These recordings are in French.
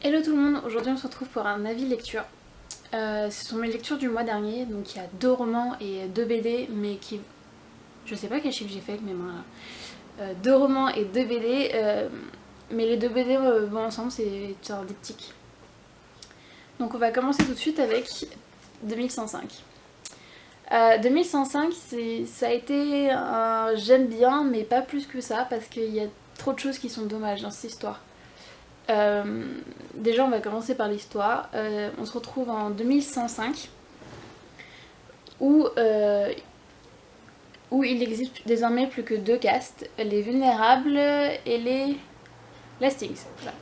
Hello tout le monde, aujourd'hui on se retrouve pour un avis lecture. Ce sont mes lectures du mois dernier, donc il y a 2 romans et 2 BD, mais qui... Je sais pas quel chiffre j'ai fait avec mes mains là. 2 romans et 2 BD, mais les 2 BD vont ensemble, c'est un diptyque. Donc on va commencer tout de suite avec 2105. 2105, ça a été un j'aime bien, mais pas plus que ça, parce qu'il y a trop de choses qui sont dommages dans cette histoire. Déjà, on va commencer par l'histoire. On se retrouve en 2105 où, où il existe désormais plus que 2 castes, les vulnérables et les lastings. Voilà.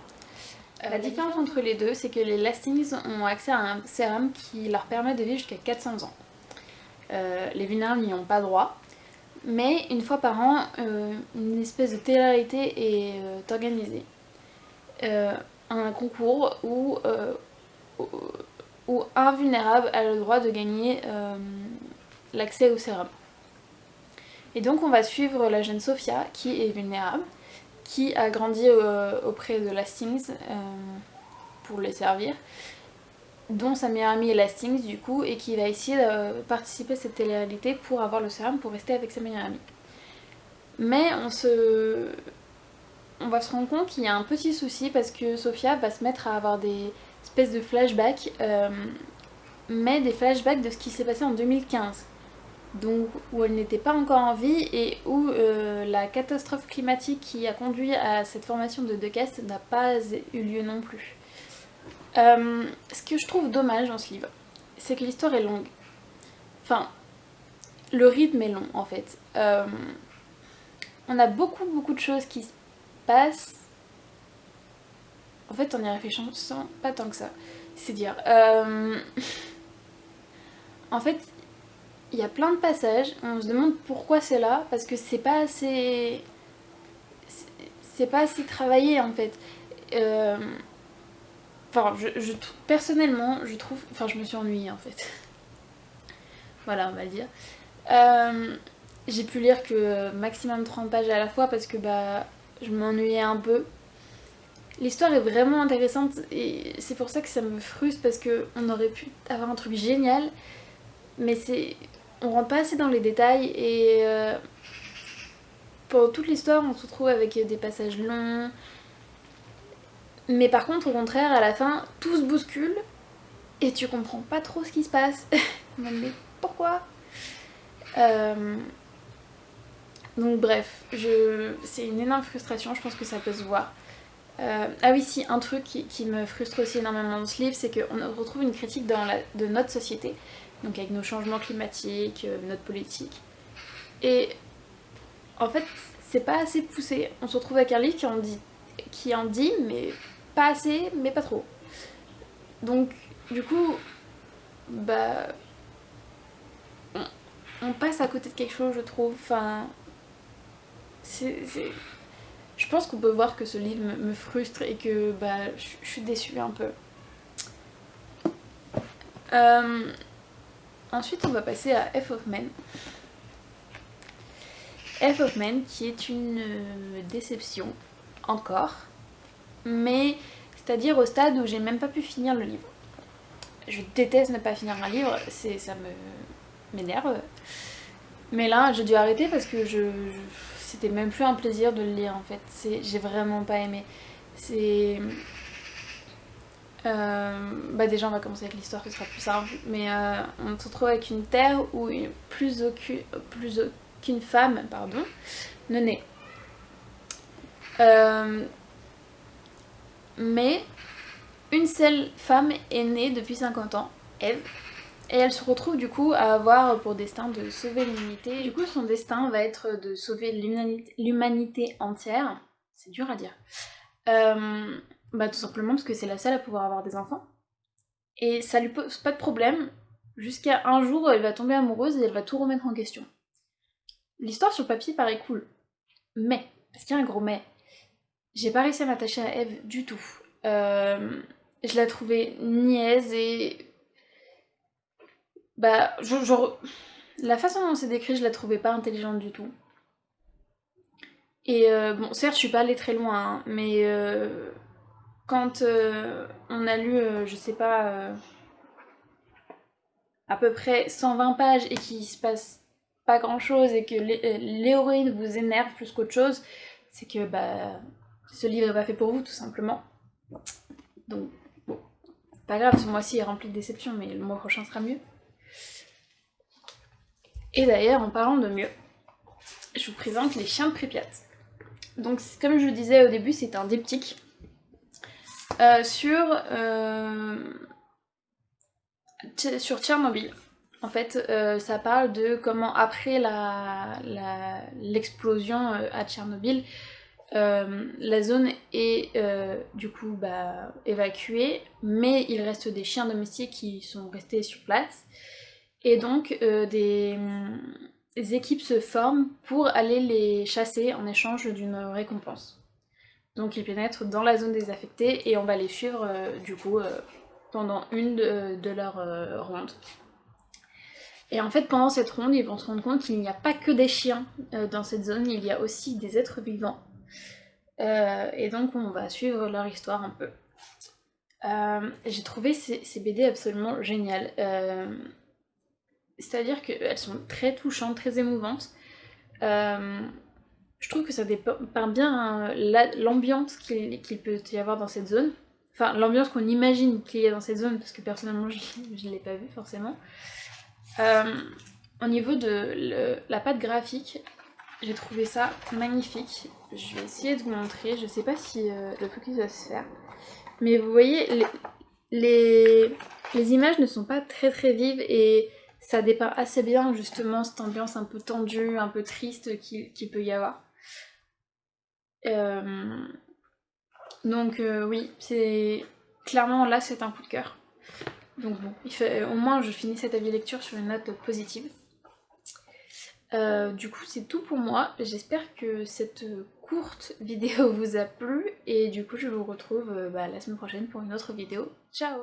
La différence entre les deux, c'est que les lastings ont accès à un sérum qui leur permet de vivre jusqu'à 400 ans. Les vulnérables n'y ont pas droit. Mais une fois par an, une espèce de télé-réalité est organisée. Un concours où un vulnérable a le droit de gagner l'accès au sérum. Et donc on va suivre la jeune Sophia qui est vulnérable, qui a grandi auprès de Lastings pour les servir, dont sa meilleure amie est Lastings du coup, et qui va essayer de participer à cette télé-réalité pour avoir le sérum pour rester avec sa meilleure amie. Mais on va se rendre compte qu'il y a un petit souci parce que Sophia va se mettre à avoir des espèces de flashbacks, mais des flashbacks de ce qui s'est passé en 2015. Donc où elle n'était pas encore en vie et où la catastrophe climatique qui a conduit à cette formation de 2 castes n'a pas eu lieu non plus. Ce que je trouve dommage dans ce livre, c'est que l'histoire est longue. Enfin, le rythme est long en fait. On a beaucoup de choses qui se passent. En fait, en y réfléchissant, pas tant que ça. C'est dire. En fait, il y a plein de passages, on se demande pourquoi c'est là, parce que c'est pas assez. C'est pas assez travaillé en fait. Euh, Enfin, personnellement, je trouve. Enfin, je me suis ennuyée en fait. Voilà, on va le dire. J'ai pu lire que maximum 30 pages à la fois parce que bah, je m'ennuyais un peu. L'histoire est vraiment intéressante et c'est pour ça que ça me frustre parce qu'on aurait pu avoir un truc génial, mais c'est. On rentre pas assez dans les détails et pendant toute l'histoire on se retrouve avec des passages longs. Mais par contre, au contraire, à la fin, tout se bouscule et tu comprends pas trop ce qui se passe. Mais pourquoi euh, Donc bref, c'est une énorme frustration, je pense que ça peut se voir. Ah oui, si, un truc qui me frustre aussi énormément dans ce livre, c'est qu'on retrouve une critique de notre société, donc avec nos changements climatiques, notre politique. Et en fait, c'est pas assez poussé. On se retrouve avec un livre qui en dit, mais pas assez, mais pas trop. Donc, du coup, bah, on passe à côté de quelque chose, je trouve. Enfin, c'est. Je pense qu'on peut voir que ce livre me frustre et que bah, je suis déçue un peu. Euh, Ensuite, on va passer à F of Men. F of Men, qui est une déception, encore, mais c'est-à-dire au stade où j'ai même pas pu finir le livre. Je déteste ne pas finir un livre, ça m'énerve. Mais là, j'ai dû arrêter parce que c'était même plus un plaisir de le lire en fait. J'ai vraiment pas aimé. C'est. Bah déjà, on va commencer avec l'histoire, ce sera plus simple. Mais on se retrouve avec une terre où plus aucune femme, pardon, ne naît. Euh, mais une seule femme est née depuis 50 ans, Ève, et elle se retrouve du coup à avoir pour destin de sauver l'humanité. Du coup, son destin va être de sauver l'humanité entière. C'est dur à dire. Bah tout simplement parce que c'est la seule à pouvoir avoir des enfants. Et ça lui pose pas de problème, jusqu'à un jour où elle va tomber amoureuse et elle va tout remettre en question. L'histoire sur le papier paraît cool. Mais, parce qu'il y a un gros mais, j'ai pas réussi à m'attacher à Eve du tout. Je la trouvais niaise et bah, la façon dont c'est décrit, je la trouvais pas intelligente du tout. Et bon, certes, je suis pas allée très loin, hein, mais quand on a lu, je sais pas, à peu près 120 pages et qu'il se passe pas grand chose et que l'héroïne vous énerve plus qu'autre chose, c'est que bah, ce livre est pas fait pour vous tout simplement. Donc bon, pas grave, ce mois-ci est rempli de déceptions, mais le mois prochain sera mieux. Et d'ailleurs, en parlant de mieux, je vous présente Les Chiens de Pripyat. Donc comme je le disais au début, c'est un diptyque sur Tchernobyl. En fait, ça parle de comment après l'explosion à Tchernobyl, la zone est du coup évacuée, mais il reste des chiens domestiques qui sont restés sur place. Et donc des équipes se forment pour aller les chasser en échange d'une récompense. Donc ils pénètrent dans la zone désaffectée et on va les suivre du coup pendant une de leurs rondes. Et en fait pendant cette ronde ils vont se rendre compte qu'il n'y a pas que des chiens dans cette zone, il y a aussi des êtres vivants. Et donc on va suivre leur histoire un peu. J'ai trouvé ces BD absolument géniales. C'est-à-dire qu'elles sont très touchantes, très émouvantes. Je trouve que ça dépeint bien l'ambiance qu'il peut y avoir dans cette zone. Enfin, l'ambiance qu'on imagine qu'il y a dans cette zone, parce que personnellement, je ne l'ai pas vue forcément. Au niveau de la patte graphique, j'ai trouvé ça magnifique. Je vais essayer de vous montrer. Je sais pas si le focus va se faire. Mais vous voyez, les images ne sont pas très très vives et ça dépeint assez bien justement cette ambiance un peu tendue, un peu triste qu'il peut y avoir. Donc oui, c'est clairement là c'est un coup de cœur. Donc bon, au moins je finis cet avis lecture sur une note positive. Du coup c'est tout pour moi, j'espère que cette courte vidéo vous a plu et du coup je vous retrouve la semaine prochaine pour une autre vidéo. Ciao!